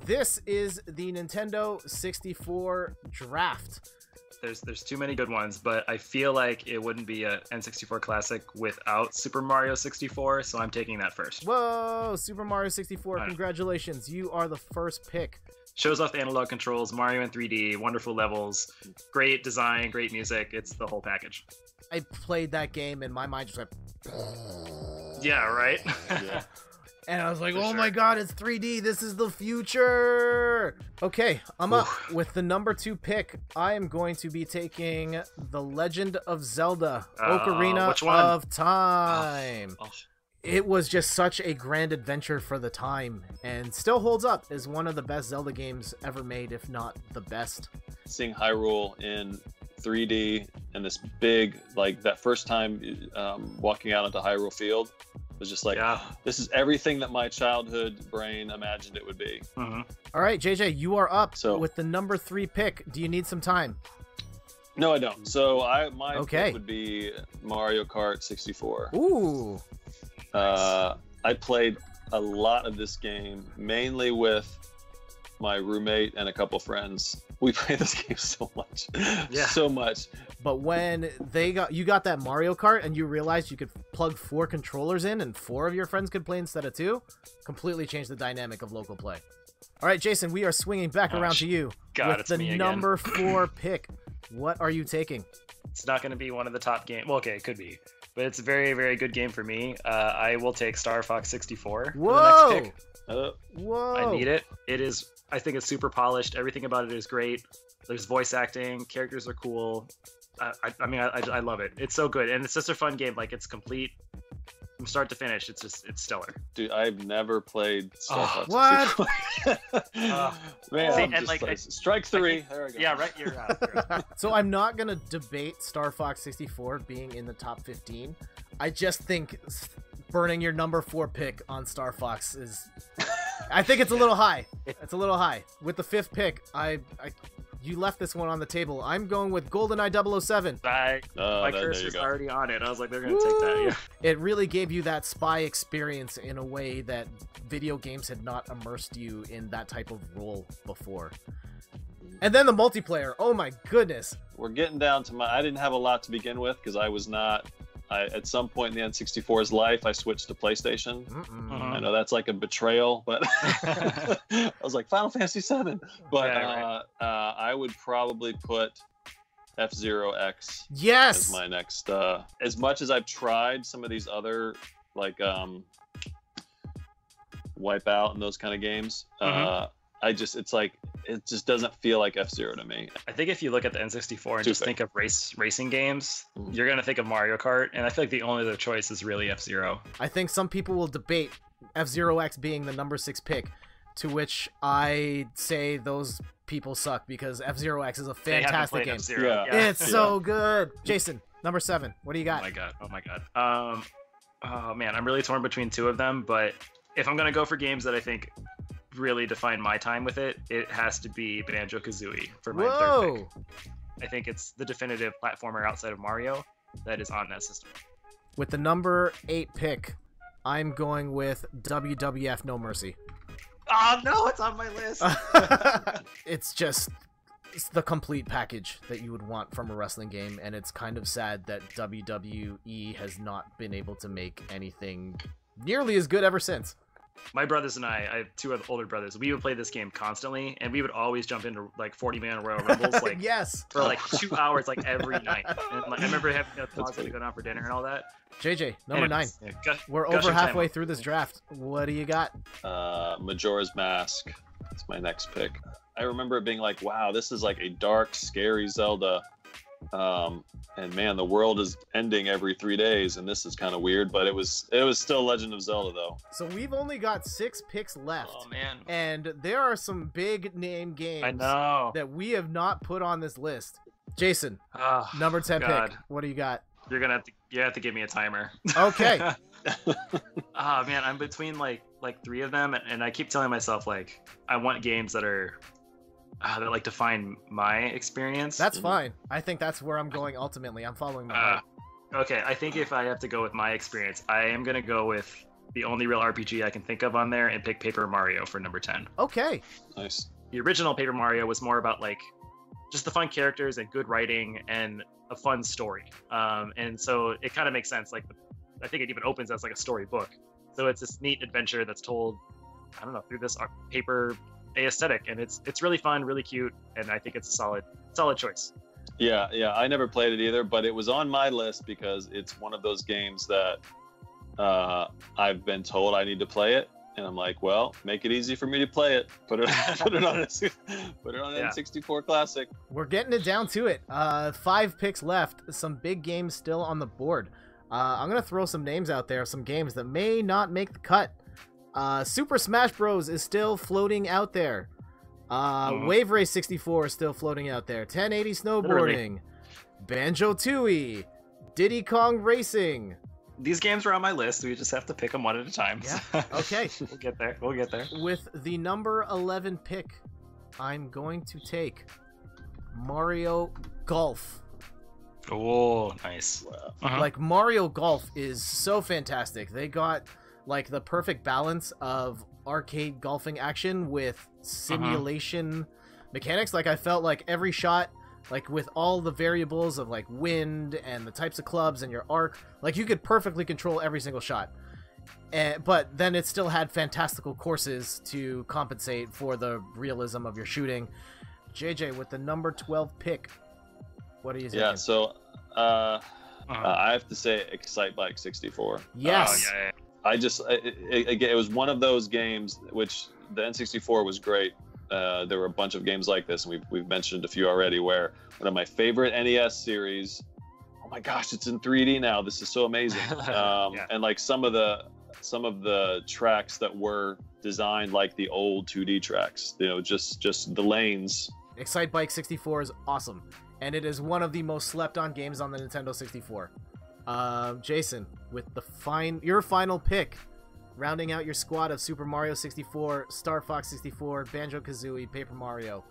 This is the Nintendo 64 draft. There's too many good ones, but I feel like it wouldn't be a N64 Classic without Super Mario 64, so I'm taking that first. Whoa, Super Mario 64, congratulations. You are the first pick. Shows off the analog controls, Mario in 3D, wonderful levels, great design, great music. It's the whole package. I played that game and my mind just went... Yeah, right? Yeah. And I was like, oh my god, it's 3D. This is the future. Okay, I'm up with the number 2 pick. I am going to be taking The Legend of Zelda, Ocarina of Time. It was just such a grand adventure for the time and still holds up as one of the best Zelda games ever made, if not the best. Seeing Hyrule in 3D and this big, like that first time walking out onto Hyrule Field, was just like, this is everything that my childhood brain imagined it would be. All right, JJ, you are up with the number 3 pick. Do you need some time? No, I don't. So my pick would be Mario Kart 64. Ooh. I played a lot of this game, mainly with my roommate and a couple friends. We played this game so much, so much. But when you got that Mario Kart and you realized you could plug 4 controllers in and 4 of your friends could play instead of 2, completely changed the dynamic of local play. All right, Jason, we are swinging back around to you with the number 4 pick. What are you taking? It's not going to be one of the top games. Well, okay, it could be, but it's a very, very good game for me. I will take Star Fox 64 for the next pick. Whoa! I need it. It is. I think it's super polished. Everything about it is great. There's voice acting. Characters are cool. I mean, I love it. It's so good, and it's just a fun game. Like, it's complete from start to finish. It's stellar. Dude, I've never played Star Fox. What? Man, see, and like strike 3. There we go. Yeah, right. You're out. So I'm not gonna debate Star Fox 64 being in the top 15. I just think burning your number 4 pick on Star Fox is... I think it's a little high. It's a little high. With the 5th pick, you left this one on the table. I'm going with GoldenEye 007. My curse was already on it. I was like, they're going to take that. Yeah. It really gave you that spy experience in a way that video games had not immersed you in that type of role before. And then the multiplayer. Oh my goodness. We're getting down to I didn't have a lot to begin with because I was not... at some point in the N64's life, I switched to PlayStation. I know that's like a betrayal, but I was like, Final Fantasy VII. But I would probably put F-Zero X as my next. As much as I've tried some of these other, like Wipeout and those kind of games, it just doesn't feel like F-Zero to me. I think if you look at the N64 and just think of racing games, you're going to think of Mario Kart, and I feel like the only other choice is really F-Zero. I think some people will debate F-Zero X being the number 6 pick, to which I say those people suck because F-Zero X is a fantastic game. It's so good. Jason, number 7. What do you got? Oh my god. Oh man, I'm really torn between 2 of them, but if I'm going to go for games that I think really define my time with it, it has to be Banjo-Kazooie for my 3rd pick. I think it's the definitive platformer outside of Mario that is on that system. With the number 8 pick, I'm going with WWF No Mercy. Oh no, it's on my list. It's the complete package that you would want from a wrestling game, and it's kind of sad that WWE has not been able to make anything nearly as good ever since. My brothers and I have 2 older brothers. We would play this game constantly, and we would always jump into like 40-man Royal Rumbles, like for like 2 hours, like every night. And like I remember having a closet to go down for dinner and all that. JJ, number 9. We're over halfway through this draft. What do you got? Majora's Mask. That's my next pick. I remember it being like, wow, this is like a dark, scary Zelda. And man, the world is ending every 3 days, and this is kind of weird, but it was still Legend of Zelda though. So we've only got 6 picks left. Oh man. And there are some big name games that we have not put on this list. Jason, number 10 pick. What do you got? You have to give me a timer. Okay. Man, I'm between like 3 of them, and I keep telling myself like I want games that are that like define my experience. That's fine. I think that's where I'm going ultimately. I'm following my heart. Okay, I think if I have to go with my experience, I am gonna go with the only real RPG I can think of on there and pick Paper Mario for number 10. Okay. Nice. The original Paper Mario was more about like just the fun characters and good writing and a fun story. And so it kind of makes sense. Like, I think it even opens as like a storybook. So it's this neat adventure that's told, I don't know, through this paper aesthetic, and it's really fun, really cute, and I think it's a solid choice. Yeah, I never played it either, but it was on my list because it's one of those games that I've been told I need to play it, and I'm like, well, make it easy for me to play it. Put it on N64 Classic. We're getting it down to it. 5 picks left. Some big games still on the board. I'm gonna throw some names out there, some games that may not make the cut. Super Smash Bros. Is still floating out there. Wave Race 64 is still floating out there. 1080 Snowboarding, Banjo-Tooie, Diddy Kong Racing. These games are on my list. We just have to pick them one at a time. Yeah. Okay. We'll get there. With the number 11 pick, I'm going to take Mario Golf. Oh, nice. Wow. Like, Mario Golf is so fantastic. They got like the perfect balance of arcade golfing action with simulation mechanics. Like, I felt like every shot, like with all the variables of like wind and the types of clubs and your arc, like you could perfectly control every single shot. But then it still had fantastical courses to compensate for the realism of your shooting. JJ, with the number 12 pick, what are you thinking? Yeah, so I have to say Excitebike 64. Yes. Yeah. It was one of those games which the N64 was great. There were a bunch of games like this, and we've mentioned a few already, where one of my favorite NES series, oh my gosh, it's in 3D now. This is so amazing. And like some of the tracks that were designed like the old 2D tracks, you know, just the lanes. Excitebike 64 is awesome, and it is one of the most slept on games on the Nintendo 64. Jason, with your final pick, rounding out your squad of Super Mario 64, Star Fox 64, Banjo-Kazooie, Paper Mario,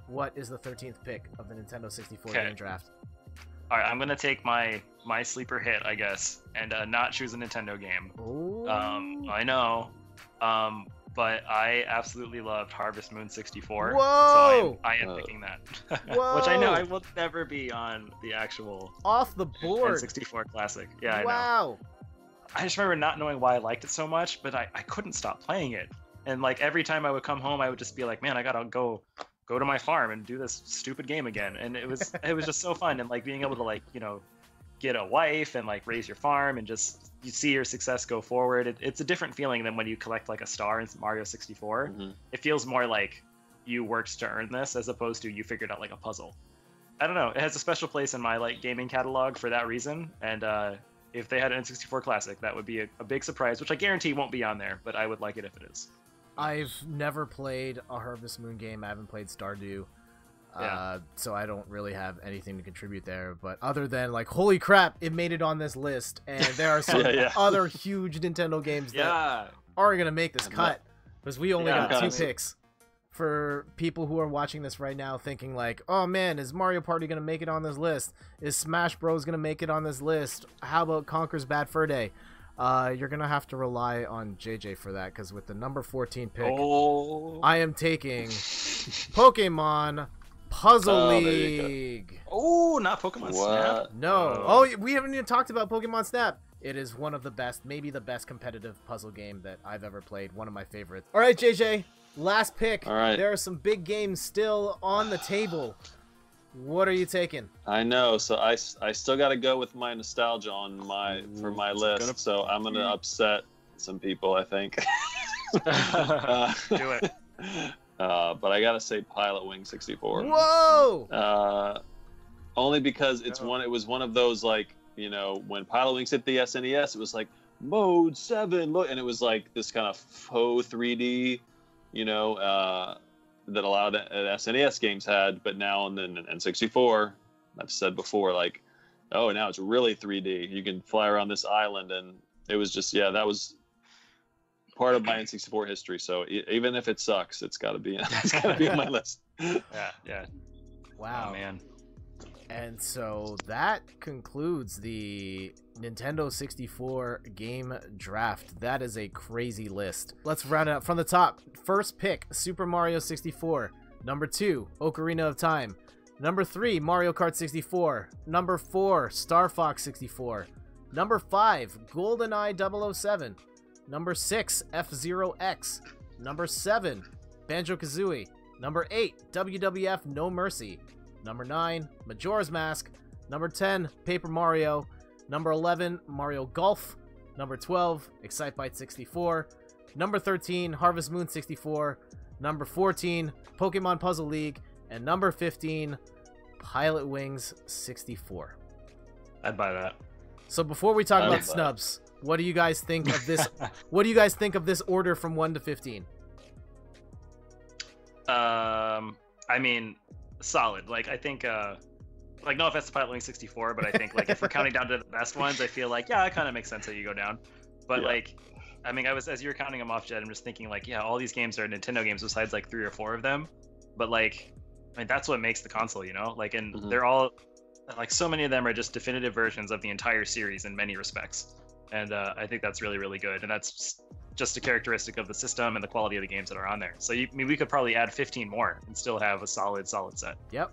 what is the 13th pick of the Nintendo 64 game draft? All right, I'm gonna take my sleeper hit, I guess, and not choose a Nintendo game. Ooh. I know, but I absolutely loved Harvest Moon 64. Whoa! So I am picking that. Whoa! Which I know I will never be on the actual off the board N64 Classic. Yeah, I know. Wow. I just remember not knowing why I liked it so much, but I couldn't stop playing it. And like every time I would come home, I would just be like, man, I gotta go to my farm and do this stupid game again. And it was just so fun, and like being able to like, you know, get a wife and like raise your farm and just you see your success go forward. It's a different feeling than when you collect like a star in Mario 64. It feels more like you worked to earn this as opposed to you figured out like a puzzle. I don't know. It has a special place in my like gaming catalog for that reason. And if they had an N64 Classic, that would be a big surprise, which I guarantee won't be on there, but I would like it if it is. I've never played a Harvest Moon game. I haven't played Stardew. So I don't really have anything to contribute there, but other than like, holy crap, it made it on this list, and there are some other huge Nintendo games that are gonna make this cut, because we only got 2 picks. For people who are watching this right now thinking like, oh man, is Mario Party gonna make it on this list? Is Smash Bros gonna make it on this list? How about Conker's Bad Fur Day? You're gonna have to rely on JJ for that, because with the number 14 pick, I am taking Pokemon Puzzle League. Oh, not Pokemon Snap. No. Oh, we haven't even talked about Pokemon Snap. It is one of the best, maybe the best competitive puzzle game that I've ever played. One of my favorites. All right, JJ, last pick. All right. There are some big games still on the table. What are you taking? I know, so I still got to go with my nostalgia on for my list. So I'm gonna upset some people, I think. Do it. But I gotta say Pilot Wing 64. Whoa! Only because it was one of those, like, you know, when Pilot Wings hit the SNES, it was like Mode 7, look, and it was like this kind of faux 3D, you know, that a lot of SNES games had, but now in the N64, I've said before, like, oh, now it's really 3D. You can fly around this island, and it was just, that was part of my N64 history. So even if it sucks, it's got to be on my list. Yeah. Wow, man. And so that concludes the Nintendo 64 game draft. That is a crazy list. Let's round it up from the top. First pick, Super Mario 64. Number 2, Ocarina of Time. Number 3, Mario Kart 64. Number 4, Star Fox 64. Number 5, GoldenEye 007. Number 6, F-Zero X. Number 7, Banjo-Kazooie. Number 8, WWF No Mercy. Number 9, Majora's Mask. Number 10, Paper Mario. Number 11, Mario Golf. Number 12, Excitebike 64. Number 13, Harvest Moon 64. Number 14, Pokemon Puzzle League. And number 15, Pilot Wings 64. I'd buy that. So before we talk about snubs, what do you guys think of this? What do you guys think of this order from 1 to 15? I mean, solid. Like, I think, like, no offense to Pilot Wings 64, but I think, like, if we're counting down to the best ones, I feel like, yeah, it kind of makes sense that you go down. But, like, I mean, as you were counting them off, Jed, I'm just thinking, like, yeah, all these games are Nintendo games besides, like, 3 or 4 of them. But, like, I mean, that's what makes the console, you know? Like, and they're all, like, so many of them are just definitive versions of the entire series in many respects. And I think that's really, really good. And that's just a characteristic of the system and the quality of the games that are on there. So, I mean, we could probably add 15 more and still have a solid set. Yep.